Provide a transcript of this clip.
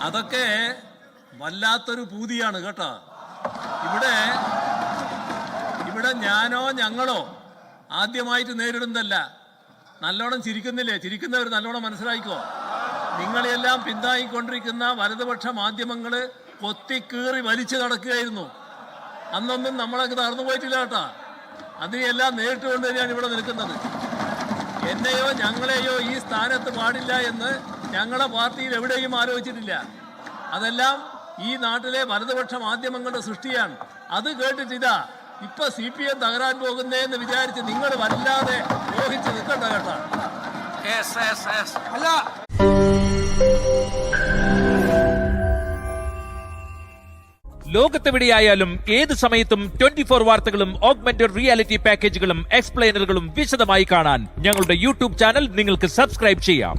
അതൊക്കെ വല്ലാത്തൊരു പൂതിയാണ് കേട്ടോ. ഇവിടെ ഞാനോ ഞങ്ങളോ ആദ്യമായിട്ട് നേരിടുന്നതല്ല. നല്ലോണം ചിരിക്കുന്നില്ലേ? ചിരിക്കുന്നവർ നല്ലോണം മനസ്സിലാക്കിക്കോ. നിങ്ങളെല്ലാം പിന്താങ്ങിക്കൊണ്ടിരിക്കുന്ന വലതുപക്ഷ മാധ്യമങ്ങൾ കൊത്തിക്കീറി വലിച്ചു നടക്കുകയായിരുന്നു. അന്നൊന്നും നമ്മളൊക്കെ തകർന്നു പോയിട്ടില്ല കേട്ടോ. അതിനെല്ലാം നേരിട്ടുകൊണ്ട് തന്നെയാണ് ഇവിടെ നിൽക്കുന്നത്. എന്നെയോ ഞങ്ങളെയോ ഈ സ്ഥാനത്ത് പാടില്ല എന്ന് ഞങ്ങളെ പാർട്ടിയിൽ എവിടെയും ആലോചിച്ചിട്ടില്ല. അതെല്ലാം ഈ നാട്ടിലെ വലതുപക്ഷ മാധ്യമങ്ങളുടെ സൃഷ്ടിയാണ്. അത് കേട്ടിട്ട് ഇതാ ഇപ്പൊ CPM തകരാൻ പോകുന്നേന്ന് വിചാരിച്ച് നിങ്ങൾ വല്ലാതെ രോഹിച്ച് നിൽക്കണ്ട കേട്ടോ. അല്ല, ലോകത്തെവിടെയായാലും ഏത് സമയത്തും 24 വാർത്തകളും ഓഗ്മെന്റഡ് റിയാലിറ്റി പാക്കേജുകളും എക്സ്പ്ലെയിനറുകളും വിശദമായി കാണാൻ ഞങ്ങളുടെ യൂട്യൂബ് ചാനൽ നിങ്ങൾക്ക് സബ്സ്ക്രൈബ് ചെയ്യാം.